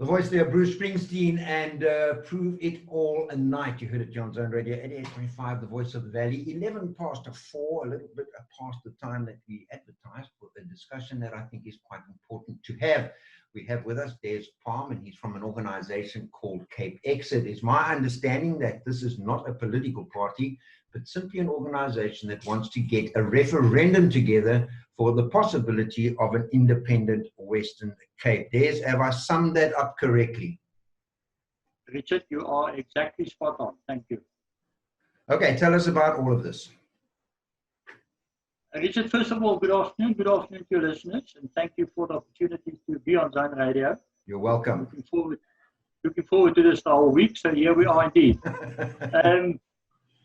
The voice there, Bruce Springsteen, and Prove It All a Night. You heard it, John's Own Radio, 88.5, the voice of the valley. 11 past 4, a little bit past the time that we advertised for a discussion that I think is quite important to have. We have with us Des Palm, and he's from an organization called CapeXit. It's my understanding that this is not a political party, but simply an organization that wants to get a referendum together for the possibility of an independent Western Cape. Des, have I summed that up correctly? Richard, you are exactly spot on. Thank you. Okay, tell us about all of this. Richard, first of all, good afternoon. Good afternoon to your listeners, and thank you for the opportunity to be on Zone Radio. You're welcome. Looking forward to this the whole week, so here we are indeed.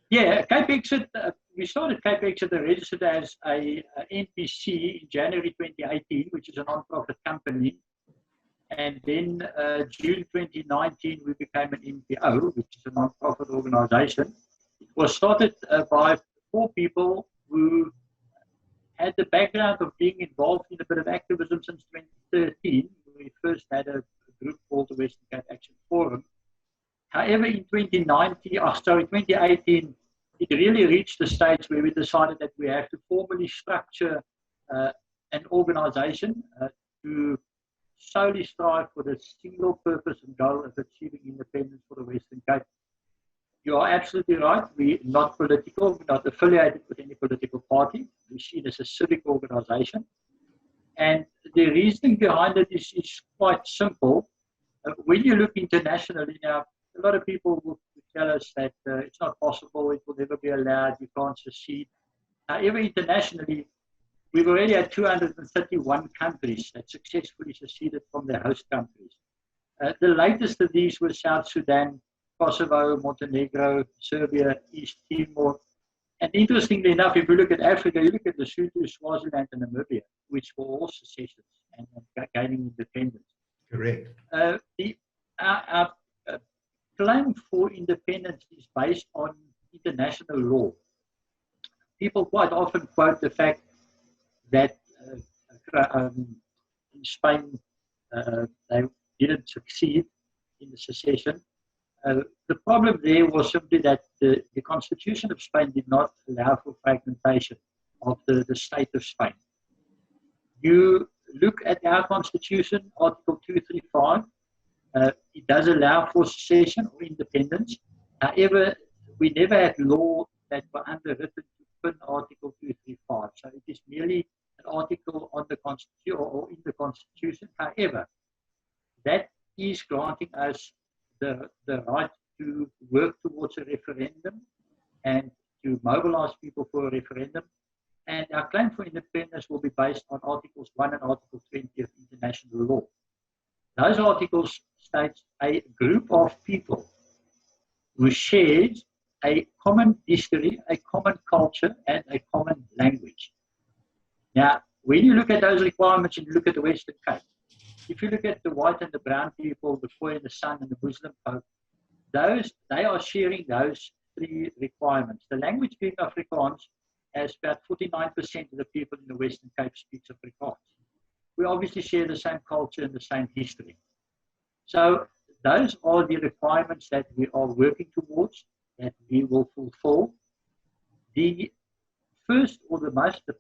Yeah, CapeXit, we started CapeXit registered as a NPC in January 2018, which is a non-profit company. And then June 2019, we became an NPO, which is a non-profit organization. It was started by 4 people who had the background of being involved in a bit of activism since 2013. We first had a group called the Western Cape Action Forum. However, in 2018, it really reached the stage where we decided that we have to formally structure an organization to solely strive for the single purpose and goal of achieving independence for the Western Cape. You are absolutely right. We're not political. We're not affiliated with any political party. We see it as a civic organization. And the reasoning behind it is quite simple. When you look internationally now, a lot of people will tell us that it's not possible, it will never be allowed, you can't secede. However, internationally, we've already had 231 countries that successfully seceded from their host countries. The latest of these were South Sudan, Kosovo, Montenegro, Serbia, East Timor. And interestingly enough, if you look at Africa, you look at Lesotho, Swaziland, and Namibia, which were all secessions and gaining independence. Correct. Our claim for independence is based on international law. People quite often quote the fact that in Spain they didn't succeed in the secession. The problem there was simply that the Constitution of Spain did not allow for fragmentation of the state of Spain. You look at our Constitution, Article 235, it does allow for secession or independence. However, we never had law that were underwritten to pin Article 235. So it is merely an article on the Constitution or in the Constitution. However, that is granting us the right to work towards a referendum and to mobilize people for a referendum. And our claim for independence will be based on Articles 1 and Article 20 of international law. Those articles state a group of people who shares a common history, a common culture, and a common language. Now, when you look at those requirements and you look at the Western Cape, if you look at the white and the brown people, the Khoi and the San and the Muslim folk, they are sharing those 3 requirements. The language being Afrikaans, as about 49% of the people in the Western Cape speaks Afrikaans. We obviously share the same culture and the same history. So those are the requirements that we are working towards, that we will fulfill. The first or the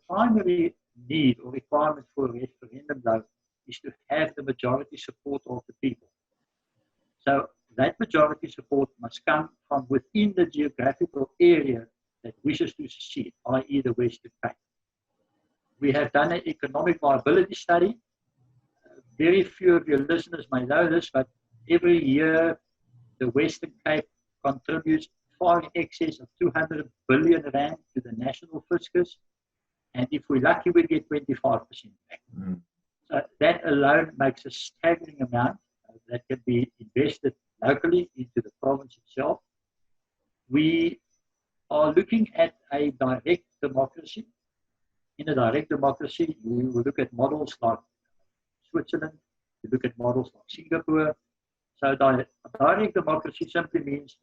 primary need or requirement for a referendum, though, is to have the majority support of the people. So that majority support must come from within the geographical area that wishes to secede, i.e. the Western Cape. We have done an economic viability study. Very few of your listeners may know this, but every year the Western Cape contributes far in excess of 200 billion rand to the national fiscus. And if we're lucky, we get 25% back. Mm. So that alone makes a staggering amount that can be invested locally into the province itself. We are looking at a direct democracy. In a direct democracy, we will look at models like Switzerland, we look at models like Singapore. So direct democracy simply means,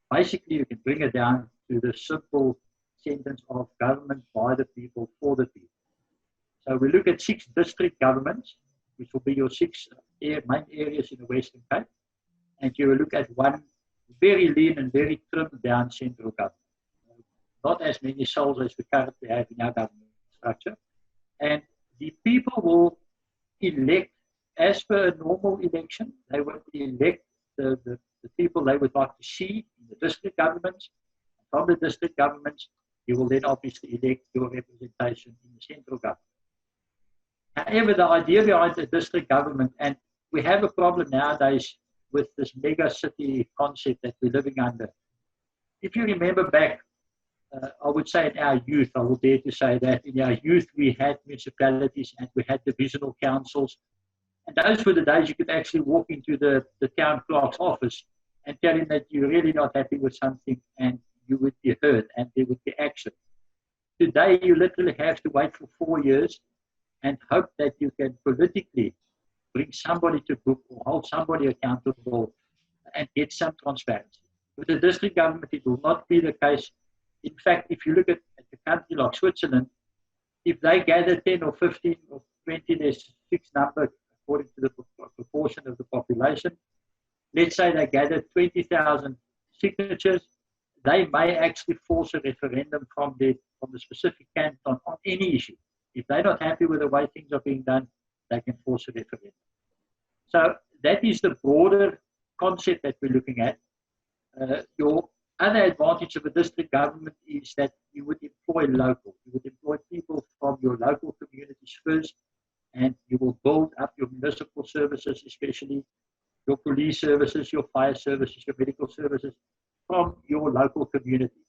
basically you can bring it down to the simple sentence of government by the people, for the people. So we look at 6 district governments. which will be your 6 main areas in the Western Cape, and you will look at one very lean and very trimmed down central government. Not as many souls as we currently have in our government structure. And the people will elect, as per a normal election, they will elect the people they would like to see in the district governments. From the district governments, you will then obviously elect your representation in the central government. However, the idea behind the district government, and we have a problem nowadays with this mega city concept that we're living under. If you remember back, I would say in our youth, I would dare to say that in our youth we had municipalities and we had divisional councils. And those were the days you could actually walk into the town clerk's office and tell him that you're really not happy with something and you would be heard and there would be action. Today you literally have to wait for 4 years and hope that you can politically bring somebody to book or hold somebody accountable and get some transparency. With the district government, it will not be the case. In fact, if you look at a country like Switzerland, if they gather 10 or 15 or 20, there's a fixed number according to the proportion of the population. Let's say they gather 20,000 signatures, they may actually force a referendum from the specific canton on any issue. If they're not happy with the way things are being done, they can force a referendum. So that is the broader concept that we're looking at. Your other advantage of a district government is that you would employ local. You would employ people from your local communities first, and you will build up your municipal services, especially your police services, your fire services, your medical services from your local community,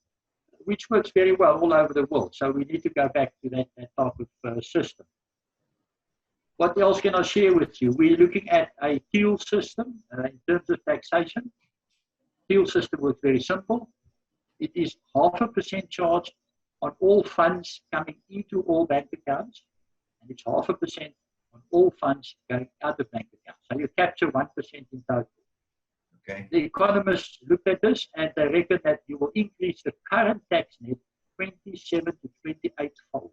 which works very well all over the world. So we need to go back to that type of system. What else can I share with you? We're looking at a TEAL system in terms of taxation. TEAL system works very simple. It is 0.5% charge on all funds coming into all bank accounts, and it's 0.5% on all funds going out of bank accounts. So you capture 1% in total. Okay. The economists looked at this and they reckon that you will increase the current tax net 27 to 28-fold.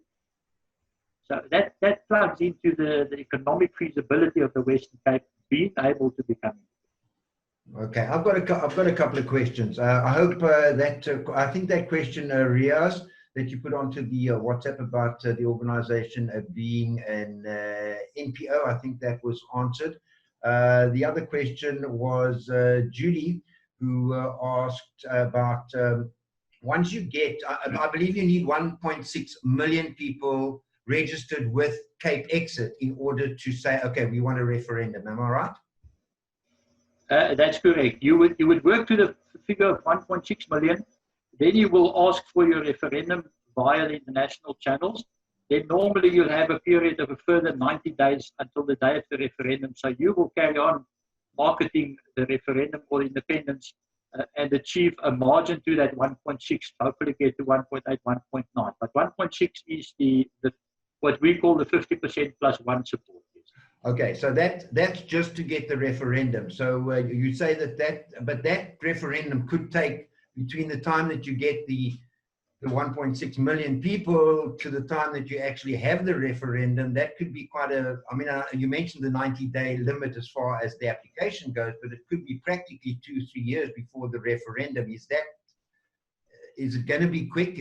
So that plugs into the economic feasibility of the Western Cape being able to become. Okay, I've got a couple of questions. I hope I think that question, Riaz, that you put onto the WhatsApp about the organization being an NPO, I think that was answered. The other question was Julie, who asked about once you get, I believe you need 1.6 million people registered with CapeXit in order to say, okay, we want a referendum. Am I right? That's correct. You would work to the figure of 1.6 million. Then you will ask for your referendum via the international channels. Then normally you'll have a period of a further 90 days until the day of the referendum. So you will carry on marketing the referendum or independence and achieve a margin to that 1.6, hopefully get to 1.8, 1.9. But 1.6 is the what we call the 50% plus one support. Okay, so that's just to get the referendum. So you say but that referendum could take between the time that you get the 1.6 million people to the time that you actually have the referendum. That could be quite I mean, you mentioned the 90-day limit as far as the application goes, but it could be practically 2-3 years before the referendum. Is it going to be quick?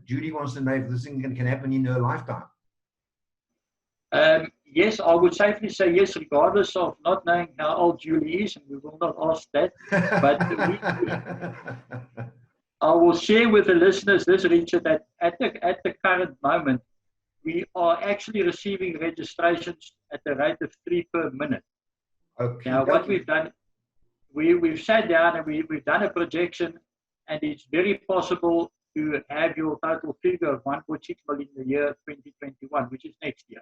Judy wants to know if this thing can happen in her lifetime. Yes, I would safely say yes, regardless of not knowing how old Julie is, and we will not ask that. But I will share with the listeners this, Richard, that at the current moment, we are actually receiving registrations at the rate of 3 per minute. Okay. Now, what we've done, we've sat down and we've done a projection, and it's very possible to have your total figure of 1.6 million in the year 2021, which is next year.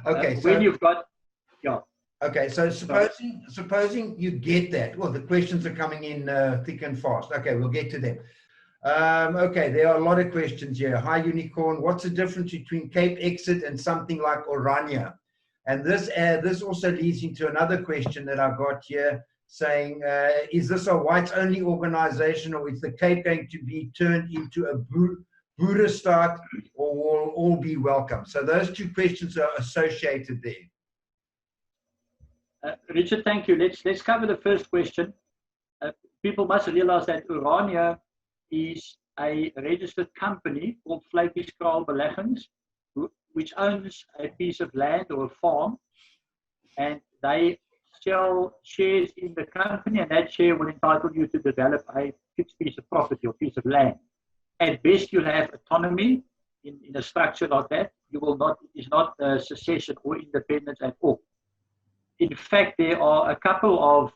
Okay, when you've got, yeah. Okay, so supposing you get that. Well, the questions are coming in thick and fast. Okay, we'll get to them. Okay, there are a lot of questions here. Hi, Unicorn. What's the difference between CapeXit and something like Orania? And this also leads into another question that I've got here saying, is this a whites-only organization, or is the Cape going to be turned into a Buddhist state, or will all be welcome? So those two questions are associated there. Richard, thank you. Let's cover the first question. People must realize that Orania is a registered company called Flakies Kraal Beleggings, which owns a piece of land or a farm, and they sell shares in the company, and that share will entitle you to develop a fixed piece of property or piece of land. At best, you'll have autonomy in a structure like that. You will not, it is not secession or independence at all. In fact, there are a couple of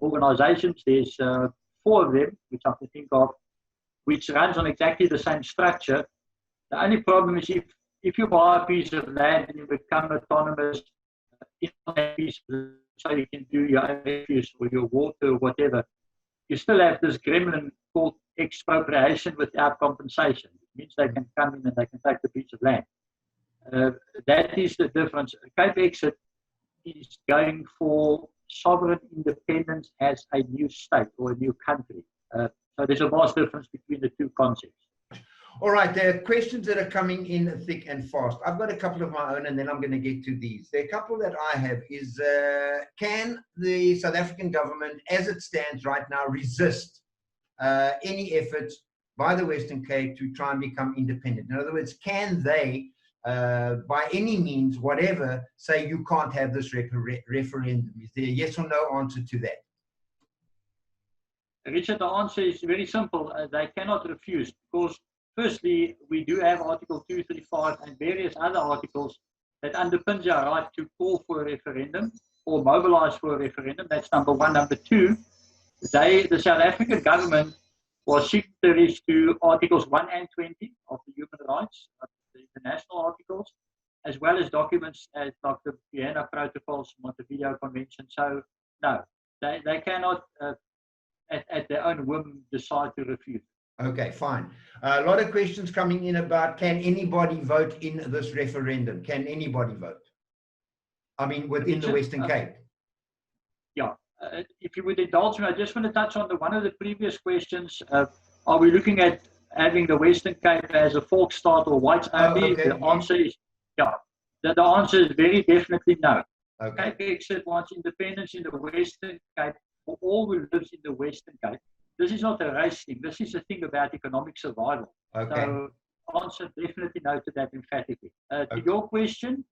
organizations, there's 4 of them, which I can think of, which runs on exactly the same structure. The only problem is if you buy a piece of land and you become autonomous in that piece of land, so you can do your own refuse or your water or whatever, you still have this gremlin called expropriation without compensation. It means they can come in and they can take the piece of land. That is the difference. CapeXit is going for sovereign independence as a new state or a new country. So there's a vast difference between the two concepts. All right, there are questions that are coming in thick and fast. I've got a couple of my own, and then I'm going to get to these. The couple that I have is, can the South African government, as it stands right now, resist any efforts by the Western Cape to try and become independent? In other words, can they, by any means, whatever, say you can't have this referendum? Is there a yes or no answer to that? Richard, the answer is very simple. They cannot refuse, because firstly, we do have Article 235 and various other articles that underpins our right to call for a referendum or mobilize for a referendum. That's number one. Number two, the South African government was signatories to Articles 1 and 20 of the human rights, the international articles, as well as documents like the Vienna Protocols, Montevideo Convention. So, no, they cannot, at their own whim, decide to refuse. Okay, fine. A lot of questions coming in about, can anybody vote in this referendum? Can anybody vote? I mean, within the Western Cape. Yeah. If you would indulge me, I just want to touch on one of the previous questions. Are we looking at having the Western Cape as a folk start or whites only? Okay. The answer is, yeah. The answer is very definitely no. Okay. CapeXit wants independence in the Western Cape for all who lives in the Western Cape. This is not a race thing. This is a thing about economic survival. Okay. So, answer definitely no to that emphatically. To your question,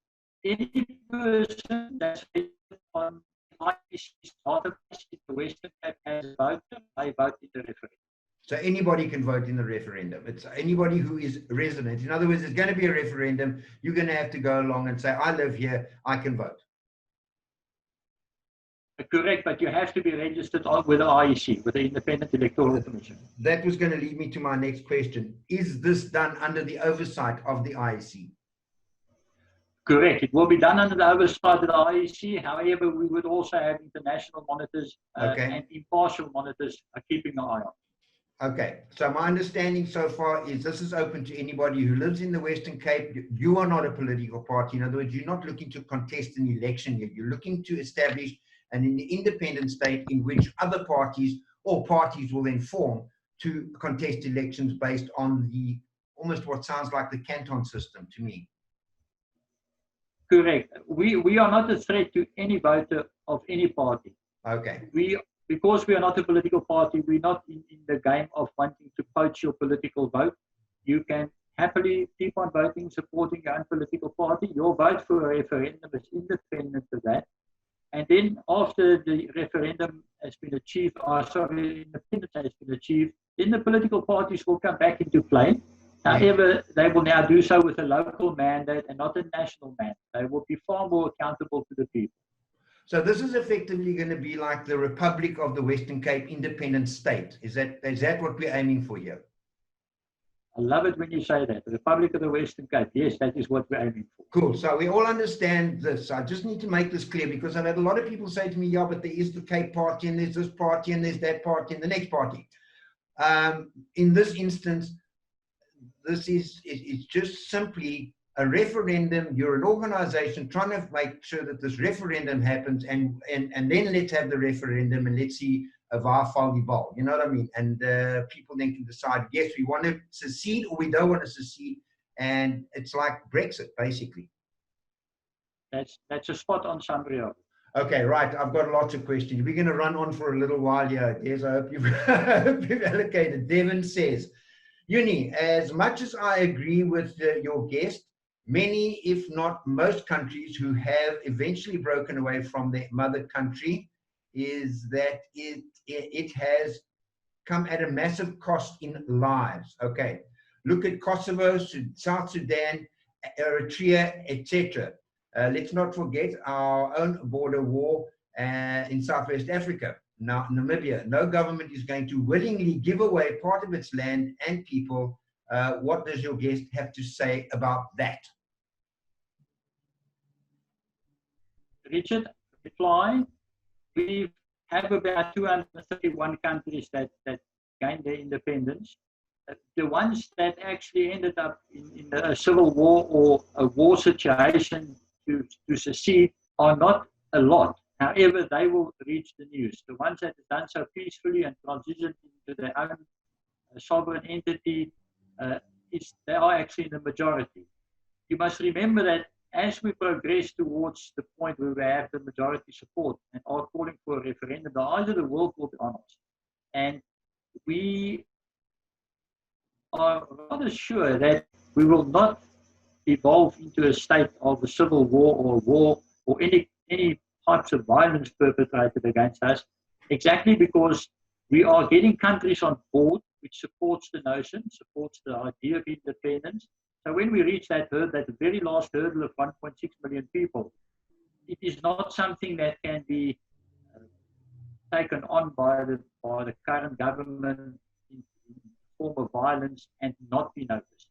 any person that's on IPC's database in the Western Cape as a voter, they vote in the referendum. So anybody can vote in the referendum. It's anybody who is resident. In other words, it's going to be a referendum. You're going to have to go along and say, I live here, I can vote. Correct, but you have to be registered with the IEC, with the Independent Electoral Commission. That was going to lead me to my next question. Is this done under the oversight of the IEC? Correct. It will be done under the oversight of the IEC. However, we would also have international monitors and impartial monitors keeping an eye on. Okay. So my understanding so far is this is open to anybody who lives in the Western Cape. You are not a political party. In other words, you're not looking to contest an election here. You're looking to establish an independent state in which other parties or parties will then form to contest elections based on the almost what sounds like the canton system to me. Correct. We are not a threat to any voter of any party. Okay. Because we are not a political party, we're not in the game of wanting to poach your political vote. You can happily keep on voting, supporting your own political party. Your vote for a referendum is independent of that. And then after the referendum has been achieved, independence has been achieved, then the political parties will come back into play. However, they will now do so with a local mandate and not a national mandate. They will be far more accountable to the people. So this is effectively going to be like the Republic of the Western Cape independent state. Is that what we're aiming for here? I love it when you say that. The Republic of the Western Cape. Yes, that is what we're aiming for. Cool. So we all understand this. I just need to make this clear because I've had a lot of people say to me, yeah, but there is the Cape Party and there's this party and there's that party and the next party. In this instance, this is it's just simply a referendum. You're an organization trying to make sure that this referendum happens and then let's have the referendum and let's see a Varfaldi ball. You know what I mean? And people then can decide, yes, we want to secede or we don't want to secede. And it's like Brexit, basically. That's a spot on summary of it. Okay, right. I've got lots of questions. We're going to run on for a little while here. Yes, I hope you've allocated. Devon says, Uni, as much as I agree with your guest, many, if not most countries who have eventually broken away from their mother country, is that it has come at a massive cost in lives. Okay, look at Kosovo, South Sudan, Eritrea, etc. Let's not forget our own border war in Southwest Africa. Now, Namibia, no government is going to willingly give away part of its land and people. What does your guest have to say about that? Richard, reply. We have about 231 countries that gained their independence. The ones that actually ended up in a civil war or a war situation to secede are not a lot. However, they will reach the news. The ones that have done so peacefully and transitioned into their own sovereign entity, they are actually in the majority. You must remember that as we progress towards the point where we have the majority support and are calling for a referendum, the eyes of the world will be on us. And we are rather sure that we will not evolve into a state of a civil war or any types of violence perpetrated against us, exactly because we are getting countries on board which supports the notion, supports the idea of independence. So when we reach that very last hurdle of 1.6 million people, it is not something that can be taken on by the current government in form of violence and not be noticed.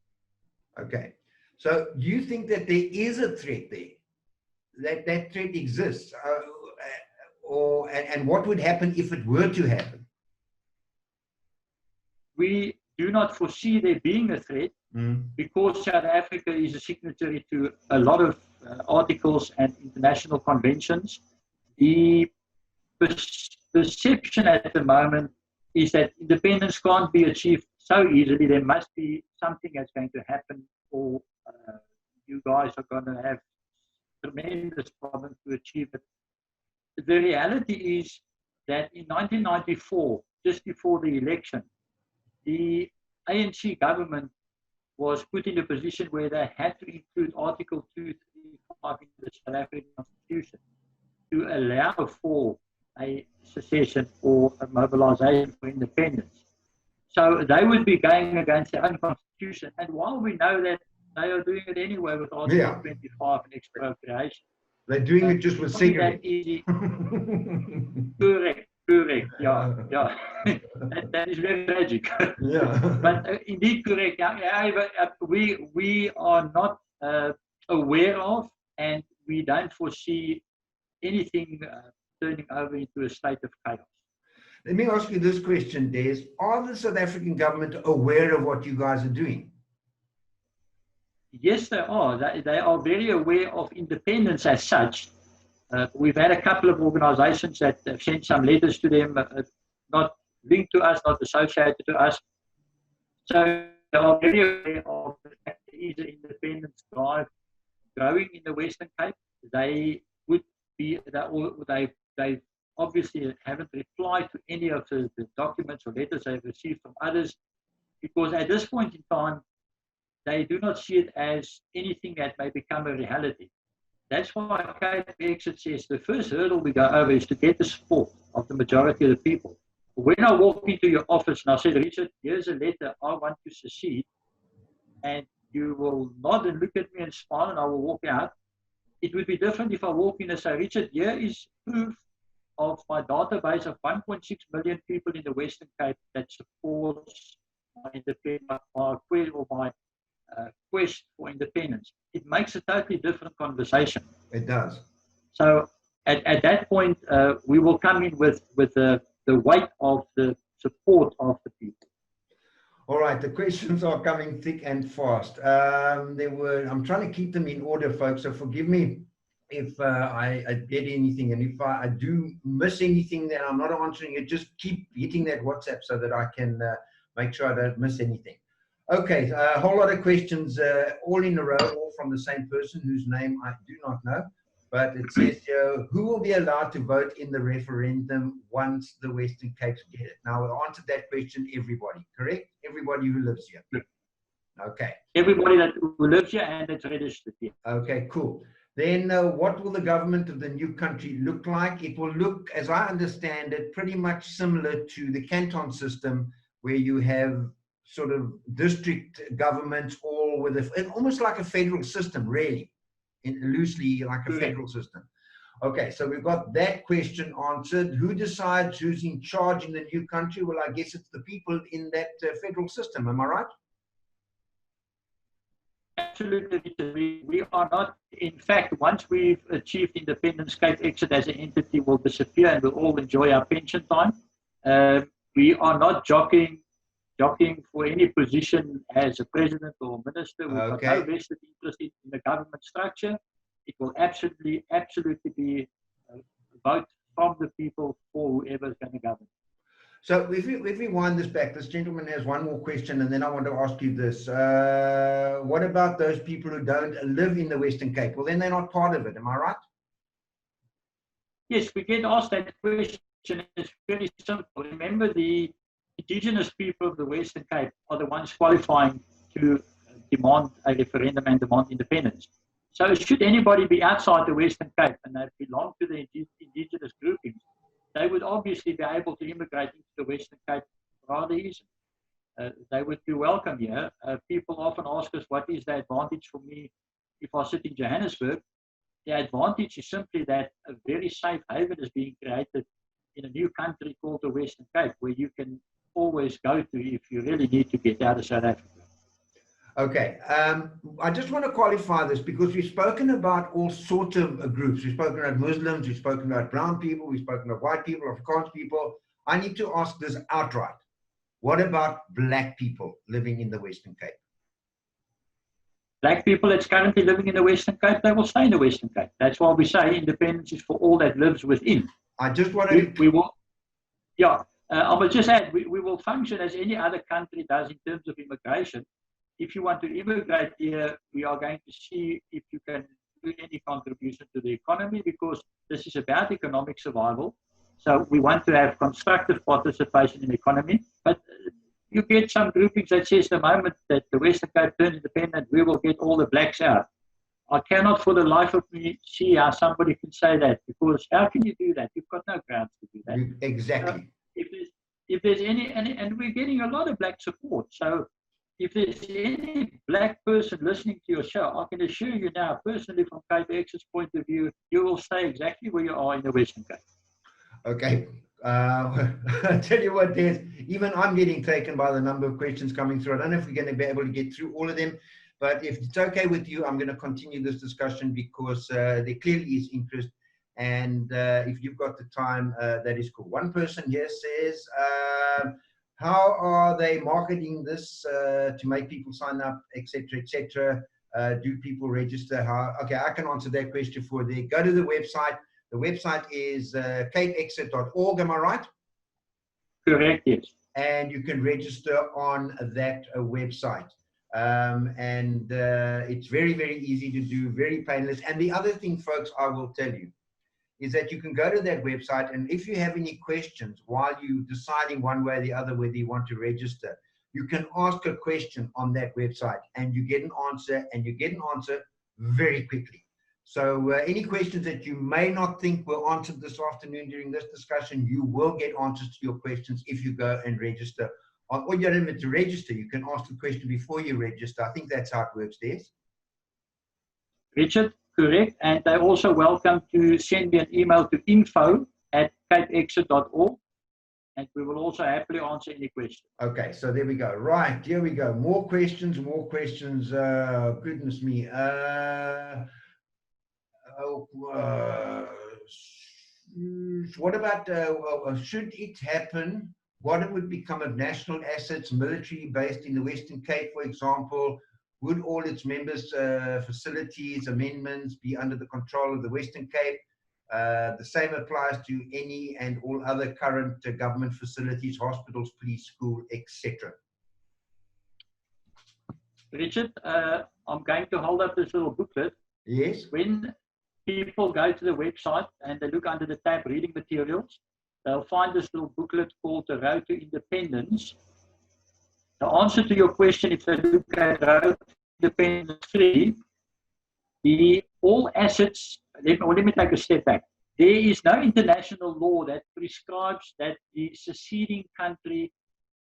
Okay. So do you think that there is a threat there? That threat exists? And what would happen if it were to happen? We do not foresee there being a threat because South Africa is a signatory to a lot of articles and international conventions. The perception at the moment is that independence can't be achieved so easily. There must be something that's going to happen, or you guys are going to have tremendous problems to achieve it. The reality is that in 1994, just before the election, the ANC government was put in a position where they had to include Article 235 in the South African Constitution to allow for a secession or a mobilization for independence. So they would be going against their own constitution. And while we know that they are doing it anyway with Article 25 and expropriation, they're doing it just with cigarettes. Correct. Yeah. that is very tragic. Yeah. But indeed correct. We are not aware of, and we don't foresee anything turning over into a state of chaos. Let me ask you this question, Des. Are the South African government aware of what you guys are doing? Yes, they are. They are very aware of independence as such. We've had a couple of organizations that have sent some letters to them, not linked to us, not associated to us. So they are very aware of the fact there is an independence drive growing in the Western Cape. They would be, they obviously haven't replied to any of the documents or letters they've received from others, because at this point in time, they do not see it as anything that may become a reality. That's why CapeXit says the first hurdle we go over is to get the support of the majority of the people. When I walk into your office and I say, Richard, here's a letter, I want to secede, and you will nod and look at me and smile and I will walk out. It would be different if I walk in and say, Richard, here is proof of my database of 1.6 million people in the Western Cape that supports my independence, my quest for independence. It makes a totally different conversation. It does. So at that point, we will come in with the weight of the support of the people. All right, the questions are coming thick and fast. I'm trying to keep them in order, folks, so forgive me if I get anything, and if I do miss anything that I'm not answering it, just keep hitting that WhatsApp so that I can make sure I don't miss anything. Okay, a whole lot of questions, all in a row, all from the same person whose name I do not know. But it says here, who will be allowed to vote in the referendum once the Western Capes get it? Now, we'll answer that question, everybody, correct? Everybody who lives here. Okay. Everybody who lives here and that's registered here. Okay, cool. Then what will the government of the new country look like? It will look, as I understand it, pretty much similar to the canton system, where you have sort of district governments all with almost like a federal system, really, loosely like a federal system. Okay, so we've got that question answered. Who decides who's in charge in the new country? Well, I guess it's the people in that federal system. Am I right? Absolutely. We are not, in fact, once we've achieved independence, CapeXit as an entity will disappear and we'll all enjoy our pension time. We are not jockeying for any position as a president or minister. We've got no vested interest in the government structure. It will absolutely be a vote from the people for whoever is going to govern. So if we wind this back, this gentleman has one more question, and then I want to ask you this. What about those people who don't live in the Western Cape? Well, then they're not part of it. Am I right? Yes, we get asked that question. It's very simple. Remember, the indigenous people of the Western Cape are the ones qualifying to demand a referendum and demand independence. So should anybody be outside the Western Cape and they belong to the indigenous groupings, they would obviously be able to immigrate into the Western Cape rather easily. They would be welcome here. People often ask us, what is the advantage for me if I sit in Johannesburg? The advantage is simply that a very safe haven is being created in a new country called the Western Cape, where you can always go to if you really need to get out of South Africa. Okay, I just want to qualify this because we've spoken about all sorts of groups. We've spoken about Muslims, we've spoken about brown people, we've spoken about white people, Afrikaans people. I need to ask this outright. What about black people living in the Western Cape? Black people that's currently living in the Western Cape, they will stay in the Western Cape. That's why we say independence is for all that lives within. I just want to... We will, I will just add, we will function as any other country does in terms of immigration. If you want to immigrate here, we are going to see if you can do any contribution to the economy, because this is about economic survival. So we want to have constructive participation in the economy. But you get some groupings that says the moment that the Western Cape turns independent, we will get all the blacks out. I cannot for the life of me see how somebody can say that, because how can you do that? You've got no grounds to do that. Exactly. If there's any, and we're getting a lot of black support. So if there's any black person listening to your show, I can assure you now, personally, from CapeXit's point of view, you will stay exactly where you are in the Western Cape. Okay. I tell you what, Des, even I'm getting taken by the number of questions coming through. I don't know if we're going to be able to get through all of them, but if it's okay with you, I'm going to continue this discussion because there clearly is interest. And if you've got the time, that is cool. One person here says, how are they marketing this to make people sign up, etc., etc.? Do people register? Okay, I can answer that question for you. Go to the website. The website is CapeXit.org, am I right? Correct, yes. And you can register on that website. It's very, very easy to do, very painless. And the other thing, folks, I will tell you, is that you can go to that website, and if you have any questions while you're deciding one way or the other whether you want to register, you can ask a question on that website, and you get an answer, and you get an answer very quickly. So any questions that you may not think were answered this afternoon during this discussion, you will get answers to your questions if you go and register. Or you don't need to register, you can ask the question before you register. I think that's how it works, Des. Richard, correct. And they're also welcome to send me an email to info@capexit.org, and we will also happily answer any questions. Okay, so there we go. Right, here we go. More questions, more questions. Goodness me. What about, should it happen, what would become of national assets, military based in the Western Cape, for example? Would all its members' facilities, amendments be under the control of the Western Cape? The same applies to any and all other current government facilities, hospitals, police, school, etc. Richard, I'm going to hold up this little booklet. Yes. When people go to the website and they look under the tab reading materials, they'll find this little booklet called The Road to Independence. The answer to your question, if they look at Road to Independence 3, all assets, let me take a step back. There is no international law that prescribes that the seceding country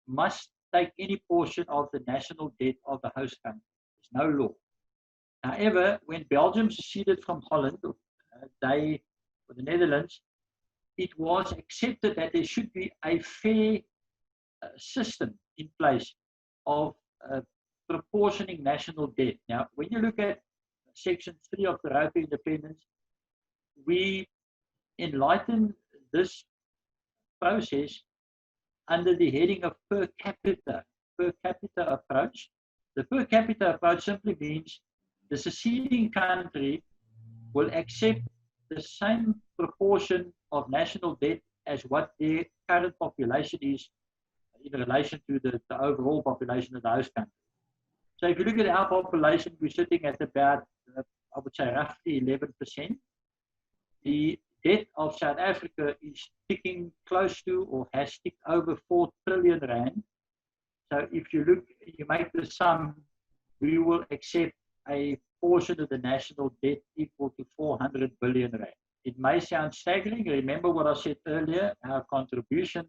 must take any portion of the national debt of the host country. There's no law. However, when Belgium seceded from Holland, or the Netherlands, it was accepted that there should be a fair system in place of proportioning national debt. Now, when you look at Section 3 of the Road to Independence, we enlighten this process under the heading of per capita approach. The per capita approach simply means the seceding country will accept the same proportion of national debt as what their current population is in relation to the overall population of the host country. So if you look at our population, we're sitting at about, I would say, roughly 11%. The debt of South Africa is ticking close to or has ticked over 4 trillion rand. So if you look, you make the sum, we will accept a portion of the national debt equal to 400 billion rand. It may sound staggering. Remember what I said earlier, our contribution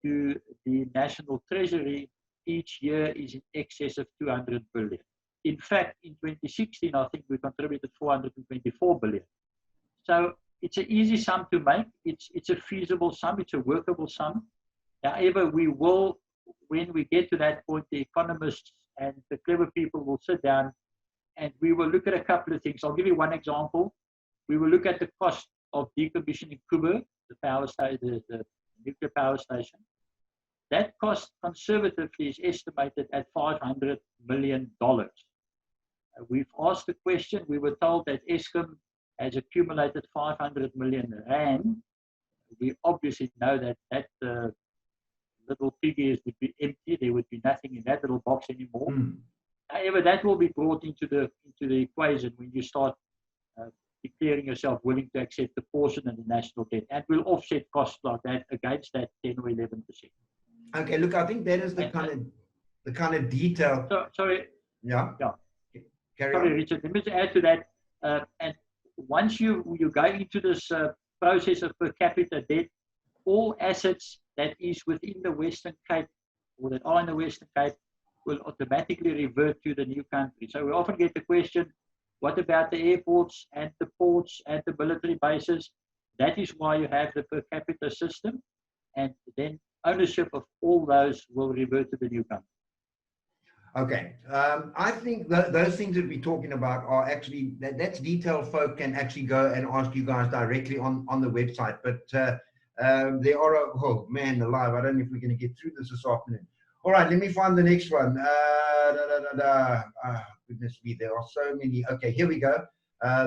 to the national treasury each year is in excess of 200 billion. In fact, in 2016, I think we contributed 424 billion. So it's an easy sum to make. It's a feasible sum. It's a workable sum. However, we will, when we get to that point, the economists and the clever people will sit down and we will look at a couple of things. I'll give you one example. We will look at the cost of decommissioning Kubo, the nuclear power station. That cost conservatively is estimated at $500 million. We've asked the question. We were told that Eskom has accumulated 500 million rand. We obviously know that that little piggy would be empty. There would be nothing in that little box anymore. However, that will be brought into the equation when you start declaring yourself willing to accept a portion of the national debt, and will offset costs like that against that 10 or 11%. Okay, look, I think that is the kind of detail. Sorry. Yeah. Carry Sorry, on. Richard. Let me just add to that. And once you go into this process of per capita debt, all assets that is within the Western Cape or that are in the Western Cape will automatically revert to the new country. So we often get the question, what about the airports and the ports and the military bases? That is why you have the per capita system, and then ownership of all those will revert to the new country. Okay, I think those things that we're talking about are actually, that's detail folk can actually go and ask you guys directly on the website. But there are, oh man, alive, I don't know if we're going to get through this afternoon. All right, let me find the next one. Goodness me, there are so many. Okay, here we go.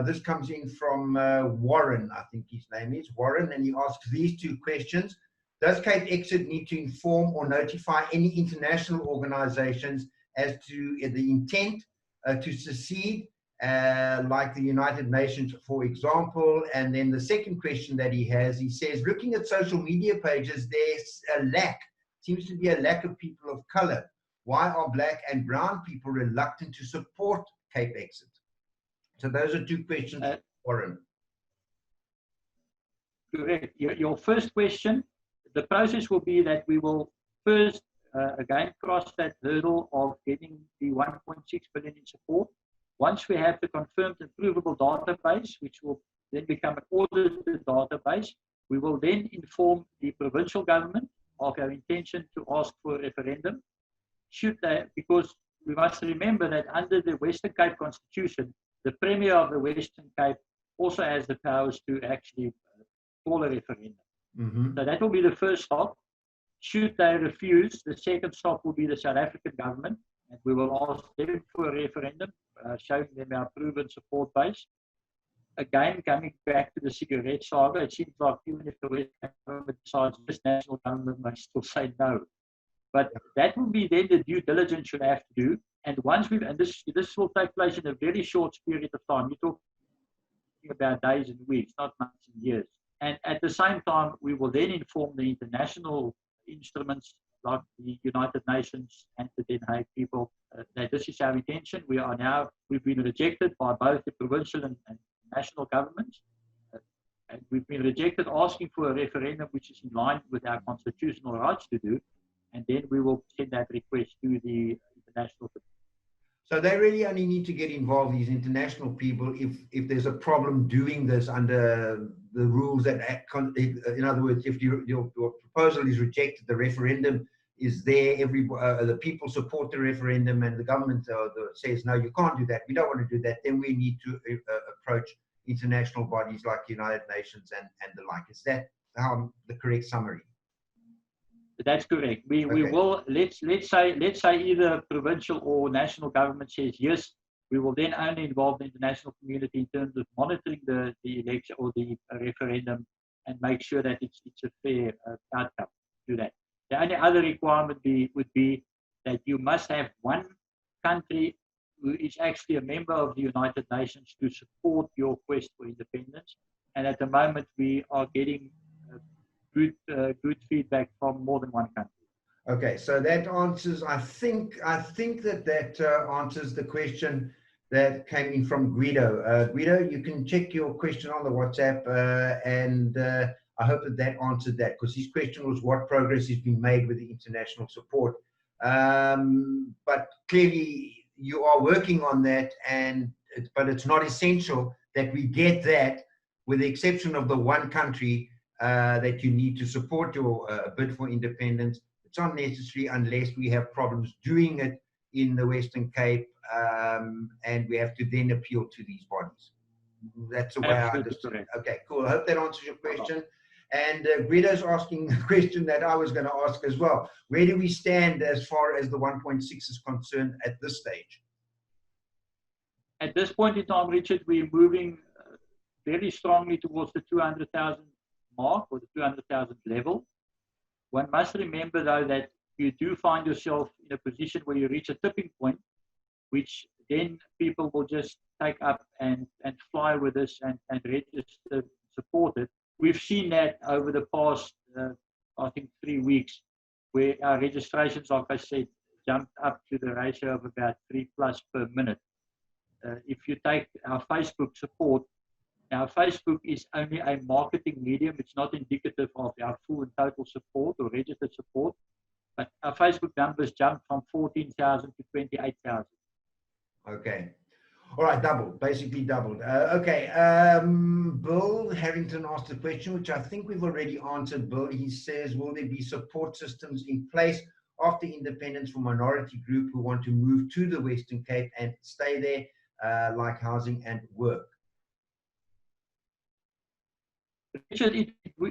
This comes in from Warren, I think his name is Warren, and he asks these two questions. Does CapeXit need to inform or notify any international organizations as to the intent to secede, like the United Nations, for example? And then the second question that he has, he says, looking at social media pages, there's seems to be a lack of people of color. Why are black and brown people reluctant to support CapeXit? So those are two questions, Warren. Correct. Your first question, the process will be that we will first, again, cross that hurdle of getting the 1.6 billion in support. Once we have the confirmed and provable database, which will then become an audited database, we will then inform the provincial government of our intention to ask for a referendum. Should they, because we must remember that under the Western Cape Constitution, the Premier of the Western Cape also has the powers to actually call a referendum. So that will be the first stop. Should they refuse, the second stop will be the South African government, and we will ask them for a referendum, showing them our proven support base. Again, coming back to the cigarette saga, it seems like even if the Western government decides this national government may still say no. But that will be then the due diligence you'll have to do. And once we've, and this will take place in a very short period of time. talking about days and weeks, not months and years. And at the same time, we will then inform the international instruments like the United Nations and the Den Haag people that this is our intention. We've been rejected by both the provincial and national governments. And we've been rejected asking for a referendum which is in line with our constitutional rights to do. And then we will send that request to the international community. So they really only need to get involved, these international people, if there's a problem doing this under the rules that, in other words, if your proposal is rejected, the referendum is there, the people support the referendum and the government says, no, you can't do that, we don't want to do that, then we need to approach international bodies like the United Nations and the like. Is that the correct summary? That's correct. We will, let's say either provincial or national government says yes, we will then only involve the international community in terms of monitoring the election or the referendum and make sure that it's a fair outcome to that. The only other requirement would be that you must have one country who is actually a member of the United Nations to support your quest for independence. And at the moment, we are getting good feedback from more than one country. Okay, so that answers, I think that answers the question that came in from Guido. Guido, you can check your question on the WhatsApp, and I hope that answered that, because his question was what progress is being made with the international support. But clearly you are working on that, but it's not essential that we get that, with the exception of the one country that you need to support your bid for independence. It's unnecessary unless we have problems doing it in the Western Cape, and we have to then appeal to these bodies. That's the way I understood it. Okay, cool. I hope that answers your question. And Guido's asking a question that I was going to ask as well. Where do we stand as far as the 1.6 is concerned at this stage? At this point in time, Richard, we're moving very strongly towards the 200,000 mark, or the 200,000 level. One must remember, though, that you do find yourself in a position where you reach a tipping point, which then people will just take up and fly with us and register, support it. We've seen that over the past, I think, 3 weeks, where our registrations, like I said, jumped up to the ratio of about 3+ per minute. If you take our Facebook support, our Facebook is only a marketing medium. It's not indicative of our full and total support or registered support. But our Facebook numbers jumped from 14,000 to 28,000. Okay. All right, basically doubled. Okay, Bill Harrington asked a question, which I think we've already answered, Bill. He says, will there be support systems in place after independence for minority group who want to move to the Western Cape and stay there, like housing and work? Richard,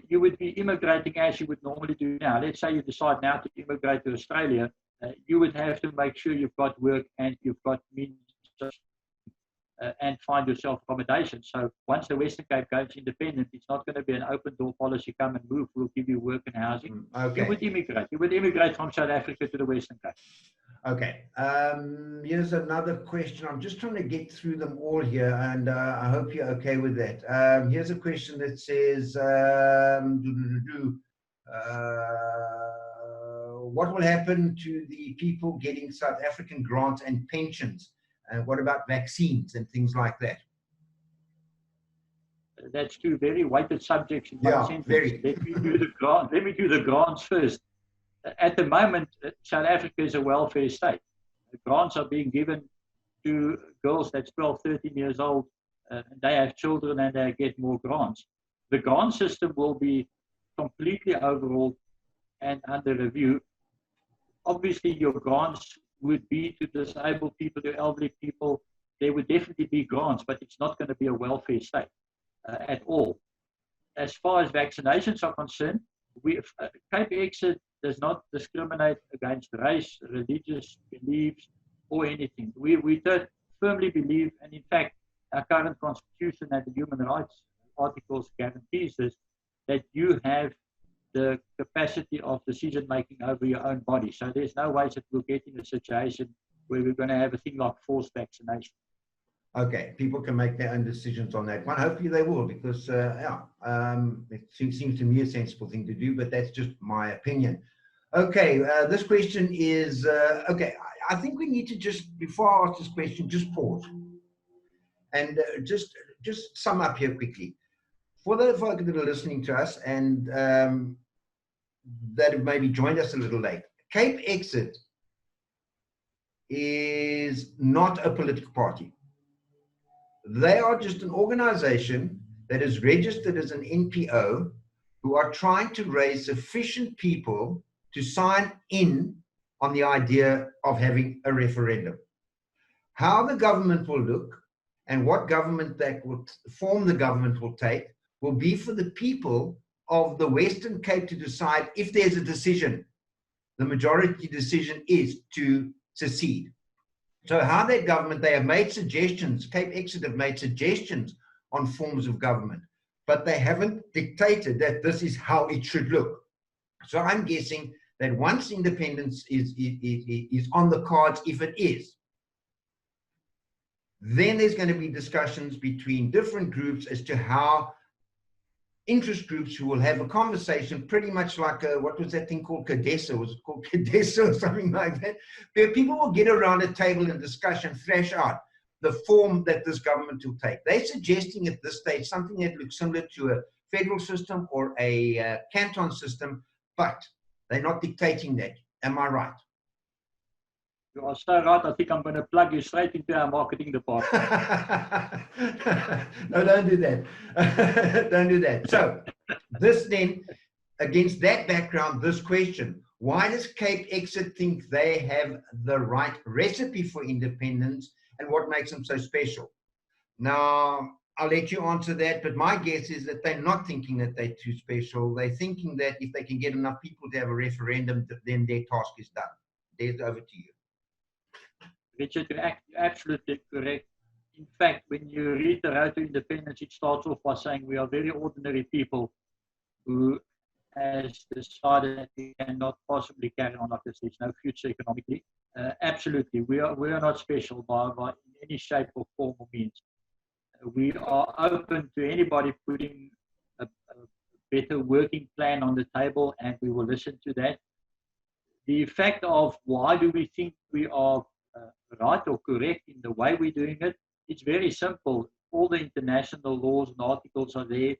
you would be immigrating as you would normally do now. Let's say you decide now to immigrate to Australia, you would have to make sure you've got work and you've got means and find yourself accommodation. So once the Western Cape goes independent, it's not going to be an open door policy, come and move, we'll give you work and housing. Okay. You would immigrate from South Africa to the Western Cape. Okay, here's another question. I'm just trying to get through them all here, and I hope you're okay with that. Here's a question that says, what will happen to the people getting South African grants and pensions? What about vaccines and things like that? That's two very weighted subjects in one sentence. Very. Let me do the grants first. At the moment, South Africa is a welfare state. The grants are being given to girls that's 12, 13 years old, and they have children and they get more grants. The grant system will be completely overhauled and under review. Obviously, your grants would be to disabled people, to elderly people. There would definitely be grants, but it's not going to be a welfare state at all. As far as vaccinations are concerned, CapeXit does not discriminate against race, religious beliefs, or anything. We firmly believe, and in fact, our current constitution and the human rights articles guarantees this, that you have the capacity of decision-making over your own body. So there's no ways that we'll get in a situation where we're going to have a thing like forced vaccination. Okay, people can make their own decisions on that one. Hopefully they will, because it seems to me a sensible thing to do, but that's just my opinion. Okay, this question is, okay, I think we need to just, before I ask this question, just pause and just sum up here quickly. For the folk that are listening to us and that have maybe joined us a little late, CapeXit is not a political party. They are just an organization that is registered as an NPO who are trying to raise sufficient people to sign in on the idea of having a referendum. How the government will look and what government that will form the government will take will be for the people of the Western Cape to decide if there's a decision. The majority decision is to secede. So how that government, they have made suggestions, CapeXit have made suggestions on forms of government, but they haven't dictated that this is how it should look. So I'm guessing that once independence is on the cards, if it is, then there's going to be discussions between different groups as to how interest groups who will have a conversation pretty much like what was that thing called Cadessa? Was it called Cadessa or something like that? Where people will get around a table and discuss and thrash out the form that this government will take. They're suggesting at this stage something that looks similar to a federal system or a canton system, but they're not dictating that. Am I right? You are so right. I think I'm going to plug you straight into our marketing department. No, don't do that. Don't do that. So this then, against that background, this question, why does CapeXit think they have the right recipe for independence and what makes them so special? Now, I'll let you answer that, but my guess is that they're not thinking that they're too special. They're thinking that if they can get enough people to have a referendum, then their task is done. There's over to you. Richard, you're absolutely correct. In fact, when you read the Road to Independence, it starts off by saying we are very ordinary people who has decided that we cannot possibly carry on like this. There's no future economically. Absolutely, we are not special by in any shape or form or means. We are open to anybody putting a better working plan on the table, and we will listen to that. The fact of why do we think we are right or correct in the way we're doing it, it's very simple. All the international laws and articles are there.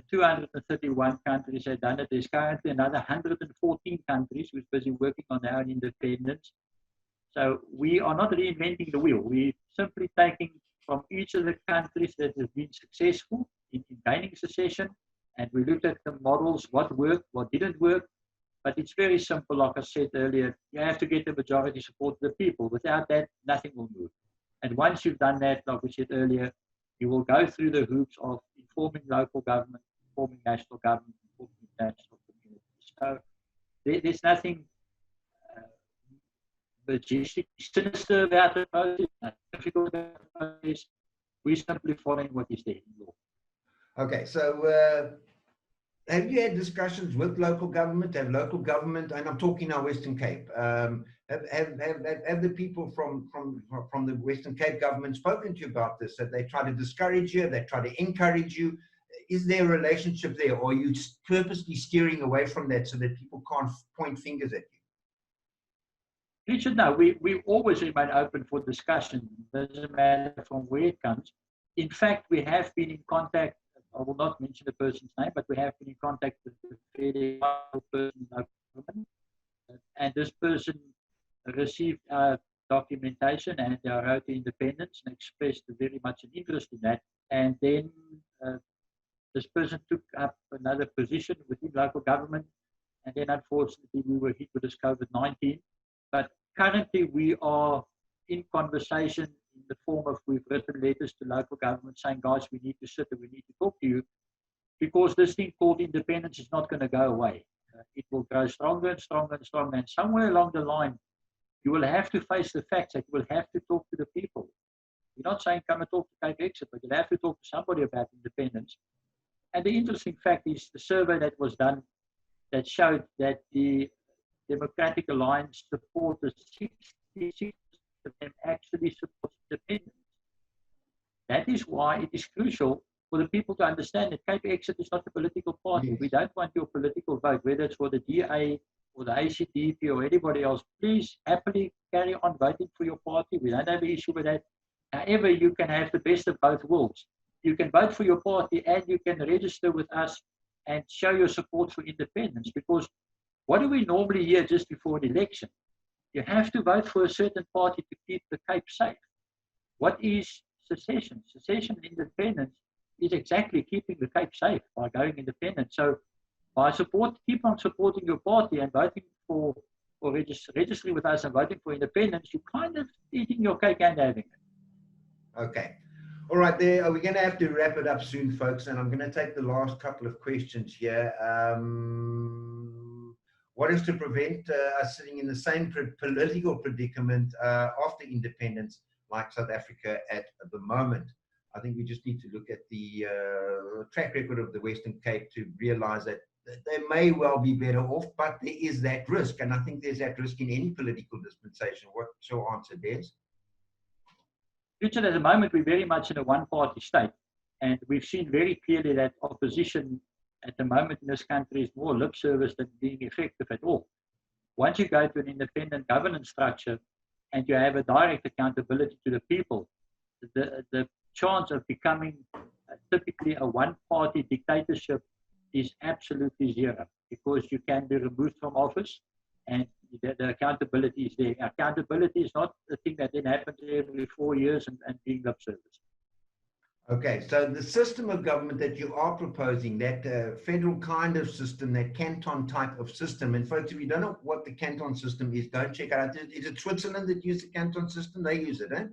231 countries have done it. There's currently another 114 countries who's busy working on their own independence. So we are not reinventing the wheel. We're simply taking from each of the countries that have been successful in gaining secession, and we looked at the models, what worked, what didn't work. But it's very simple, like I said earlier, you have to get the majority support of the people. Without that, nothing will move. And once you've done that, like we said earlier, you will go through the hoops of informing local government, informing national government, informing international communities. So there's nothing majestic, sinister about the process, nothing difficult about the process. We're simply following what is there in law. Okay, so have you had discussions with local government? Have local government, and I'm talking now Western Cape, have the people from the Western Cape government spoken to you about this? Have they tried to discourage you? Have they tried to encourage you? Is there a relationship there, or are you purposely steering away from that so that people can't point fingers at you? Richard, no, we always remain open for discussion. It doesn't matter from where it comes. In fact, we have been in contact. I will not mention the person's name, but we have been in contact with the federal person, and this person received our documentation and our Road to Independence and expressed very much an interest in that. And then this person took up another position within local government, and then unfortunately we were hit with this COVID-19. But currently we are in conversation in the form of, we've written letters to local government saying, guys, we need to sit and we need to talk to you, because this thing called independence is not going to go away. It will grow stronger and stronger and stronger. And somewhere along the line, you will have to face the facts that you will have to talk to the people. You're not saying come and talk to CapeXit, but you'll have to talk to somebody about independence. And the interesting fact is the survey that was done that showed that the Democratic Alliance supporters, 66% of them actually support independence. That is why it is crucial for the people to understand that CapeXit is not a political party. Yes. We don't want your political vote, whether it's for the DA or the ACDP or anybody else. Please happily carry on voting for your party. We don't have an issue with that. However, you can have the best of both worlds. You can vote for your party and you can register with us and show your support for independence. Because what do we normally hear just before an election? You have to vote for a certain party to keep the Cape safe. What is secession? Secession and independence is exactly keeping the Cape safe by going independent. So by keep on supporting your party and voting for, or registering with us and voting for independence, you're kind of eating your cake and having it. Okay. All right, we're going to have to wrap it up soon, folks, and I'm going to take the last couple of questions here. What is to prevent us sitting in the same political predicament after independence like South Africa at the moment? I think we just need to look at the track record of the Western Cape to realize that they may well be better off, but there is that risk. And I think there's that risk in any political dispensation. What's your answer, Des? Richard, at the moment, we're very much in a one-party state. And we've seen very clearly that opposition at the moment in this country is more lip service than being effective at all. Once you go to an independent governance structure and you have a direct accountability to the people, the chance of becoming typically a one-party dictatorship is absolutely zero, because you can be removed from office and the accountability is there. Accountability is not a thing that then happens every 4 years and being lip service. Okay, so the system of government that you are proposing, that federal kind of system, that canton type of system, and folks, if you don't know what the canton system is, don't check it out. Is it Switzerland that uses the canton system? They use it, eh?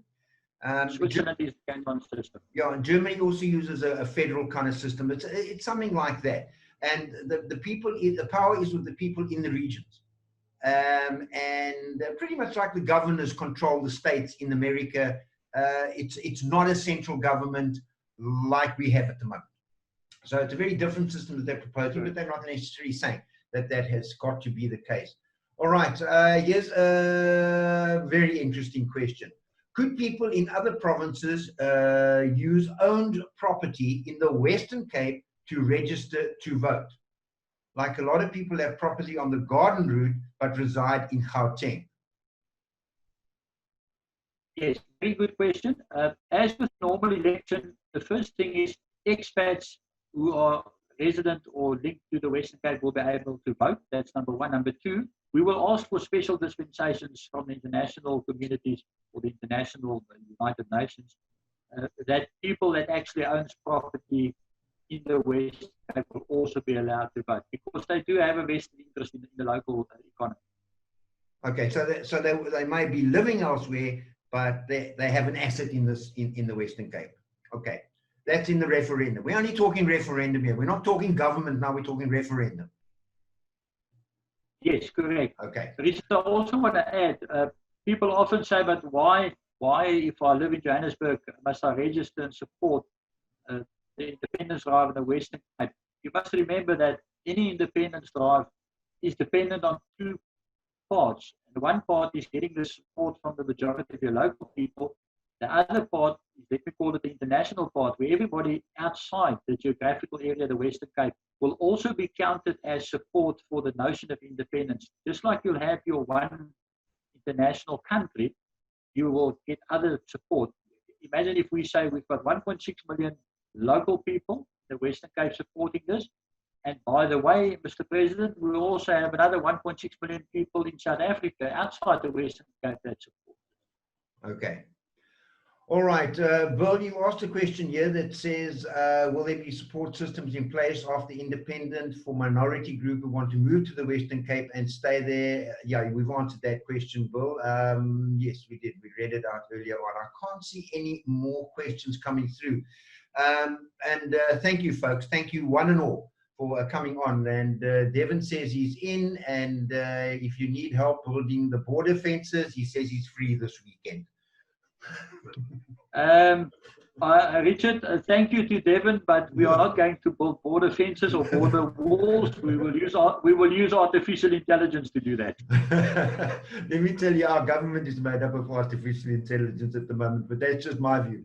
Switzerland is the canton system. Yeah, and Germany also uses a federal kind of system. It's something like that. And the people, the power is with the people in the regions. And pretty much like the governors control the states in America, it's not a central government like we have at the moment. So it's a very different system that they're proposing, but they're not necessarily saying that that has got to be the case. All right, here's a very interesting question. Could people in other provinces use owned property in the Western Cape to register to vote? Like a lot of people have property on the Garden Route, but reside in Gauteng. Yes, very good question. As with normal election, the first thing is expats who are resident or linked to the Western Cape will be able to vote. That's number one. Number two, we will ask for special dispensations from the international communities or the international United Nations that people that actually owns property in the West Cape will also be allowed to vote, because they do have a vested interest in the local economy. Okay, so they may be living elsewhere, but they have an asset in the Western Cape. Okay, that's in the referendum. We're only talking referendum here. We're not talking government now. We're talking referendum. Yes, correct. Okay. Richard, I also want to add, people often say, but why if I live in Johannesburg, must I register and support the independence drive in the Western Cape? You must remember that any independence drive is dependent on two parts. The one part is getting the support from the majority of your local people. The other part is, let me call it the international part, where everybody outside the geographical area of the Western Cape will also be counted as support for the notion of independence. Just like you'll have your one international country, you will get other support. Imagine if we say we've got 1.6 million local people in the Western Cape supporting this. And by the way, Mr. President, we also have another 1.6 million people in South Africa outside the Western Cape that support this. Okay. All right, Bill, you asked a question here that says, will there be support systems in place after independence for minority group who want to move to the Western Cape and stay there? Yeah, we've answered that question, Bill. Yes, we did. We read it out earlier on. I can't see any more questions coming through. Thank you, folks. Thank you, one and all, for coming on. And Devin says he's in, and if you need help building the border fences, he says he's free this weekend. Richard, thank you to Devon, but we are not going to build border fences or border walls. We will use artificial intelligence to do that. Let me tell you, our government is made up of artificial intelligence at the moment, but that's just my view.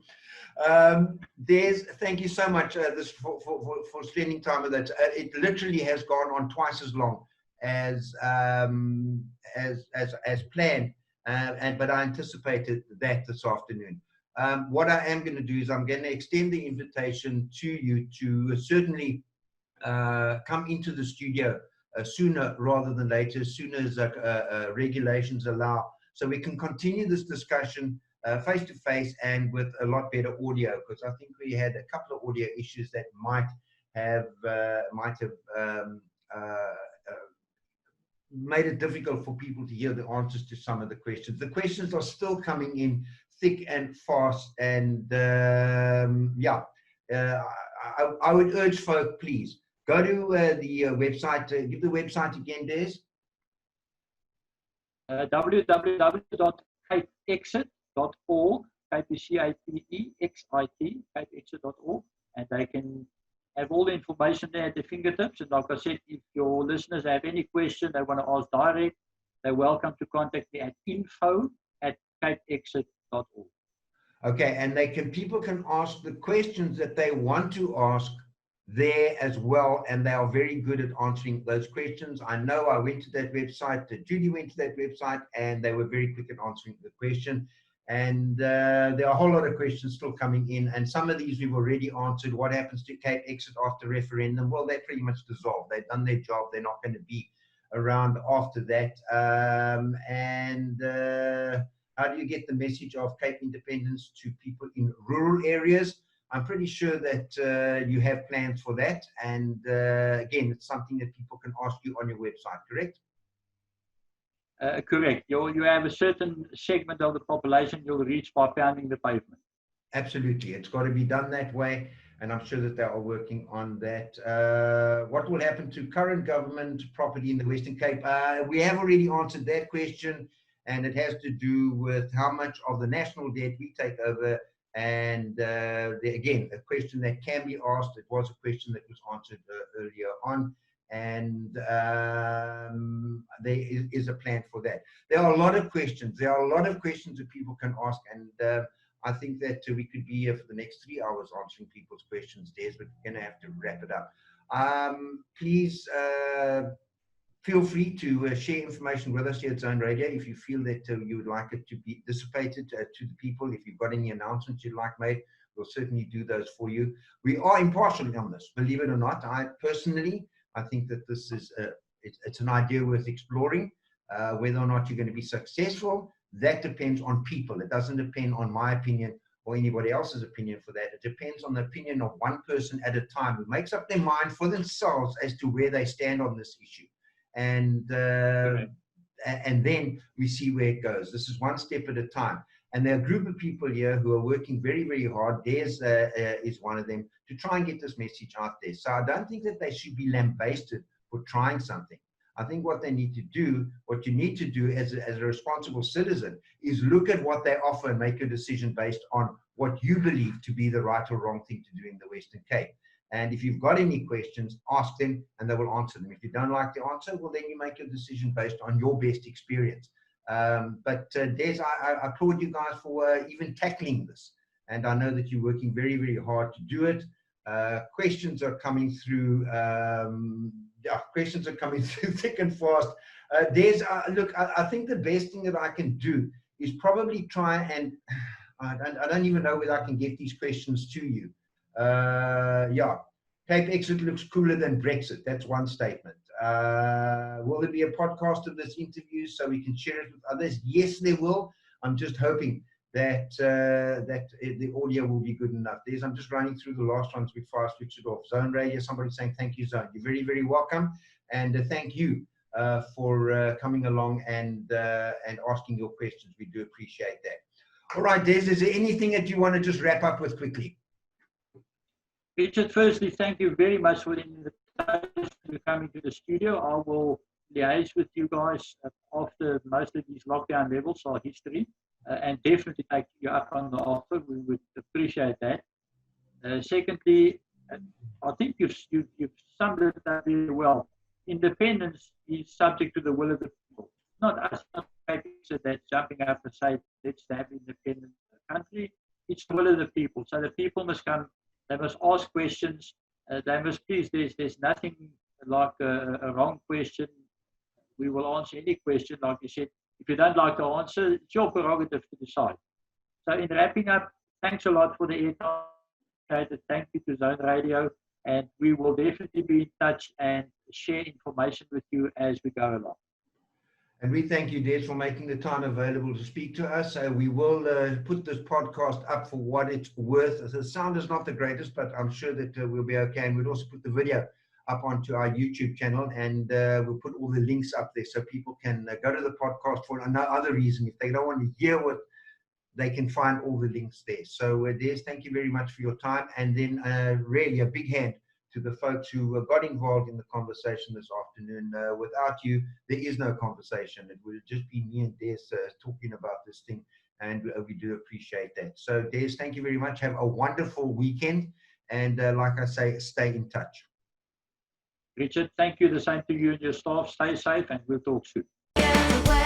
Thank you so much for spending time with us. It literally has gone on twice as long as planned, but I anticipated that this afternoon. What I am going to do is I'm going to extend the invitation to you to certainly come into the studio sooner rather than later, as soon as regulations allow, so we can continue this discussion face to face and with a lot better audio, because I think we had a couple of audio issues that might have made it difficult for people to hear the answers to some of the questions. The questions are still coming in thick and fast, and I would urge folk, please go to the website. Give the website again, Des. www.CapeXit.org, CapeXit, CapeXit.org, and they can have all the information there at their fingertips. And like I said, if your listeners have any question they want to ask direct, they're welcome to contact me at info@CapeXit.org. Okay, and people can ask the questions that they want to ask there as well, and they are very good at answering those questions. I know I went to that website, Judy went to that website, and they were very quick at answering the question. And there are a whole lot of questions still coming in, and some of these we've already answered. What happens to CapeXit after referendum? Well, they're pretty much dissolved. They've done their job. They're not going to be around after that. How do you get the message of Cape independence to people in rural areas? I'm pretty sure that you have plans for that. And again, it's something that people can ask you on your website, correct? Correct. You have a certain segment of the population you'll reach by pounding the pavement. Absolutely. It's got to be done that way, and I'm sure that they are working on that. What will happen to current government property in the Western Cape? We have already answered that question, and it has to do with how much of the national debt we take over. And again, a question that can be asked. It was a question that was answered earlier on. And there is a plan for that. There are a lot of questions. There are a lot of questions that people can ask, and I think that we could be here for the next 3 hours answering people's questions, Des, but we're going to have to wrap it up. Please feel free to share information with us here at Zone Radio if you feel that you would like it to be dissipated to the people. If you've got any announcements you'd like made, we'll certainly do those for you. We are impartial on this, believe it or not. I think that this is it's an idea worth exploring. Whether or not you're going to be successful, that depends on people. It doesn't depend on my opinion or anybody else's opinion for that. It depends on the opinion of one person at a time who makes up their mind for themselves as to where they stand on this issue. And then we see where it goes. This is one step at a time. And there are a group of people here who are working very, very hard. Des is one of them, to try and get this message out there. So I don't think that they should be lambasted for trying something. I think what you need to do as a responsible citizen, is look at what they offer and make a decision based on what you believe to be the right or wrong thing to do in the Western Cape. And if you've got any questions, ask them and they will answer them. If you don't like the answer, well, then you make your decision based on your best experience. But Des, I applaud you guys for even tackling this. And I know that you're working very, very hard to do it. Questions are coming through. Questions are coming through thick and fast. Des, look, I think the best thing that I can do is probably try and, I don't even know whether I can get these questions to you. CapeXit looks cooler than Brexit. That's one statement. Will there be a podcast of this interview so we can share it with others? Yes, there will. I'm just hoping that the audio will be good enough. I'm just running through the last ones before I switch it off. Zone Radio, somebody saying thank you, Zone. You're very, very welcome. And thank you for coming along and asking your questions. We do appreciate that. All right, Des, is there anything that you want to just wrap up with quickly? Richard, firstly, thank you very much for the invitation to coming to the studio. I will liaise with you guys after most of these lockdown levels are history. and definitely take you up on the offer. We would appreciate that. Secondly, I think you've summed it up very well. Independence is subject to the will of the people, not us, not CapeXit that's jumping up and say, let's have independent country. It's the will of the people. So the people must come, they must ask questions, they must please, there's nothing like a wrong question. We will answer any question, like you said. If you don't like the answer, it's your prerogative to decide. So in wrapping up, thanks a lot for the airtime. Thank you to Zone Radio, and we will definitely be in touch and share information with you as we go along. And we thank you, Des, for making the time available to speak to us. We will put this podcast up for what it's worth. The sound is not the greatest, but I'm sure that we'll be okay. And we'll also put the video up onto our YouTube channel, and we'll put all the links up there so people can go to the podcast for no other reason. If they don't want to hear what, they can find all the links there. So Des, thank you very much for your time. And then really a big hand to the folks who got involved in the conversation this afternoon. Without you, there is no conversation. It would just be me and Des talking about this thing, and we do appreciate that. So Des, thank you very much. Have a wonderful weekend, and like I say, stay in touch. Richard, thank you. The same to you and your staff. Stay safe, and we'll talk soon.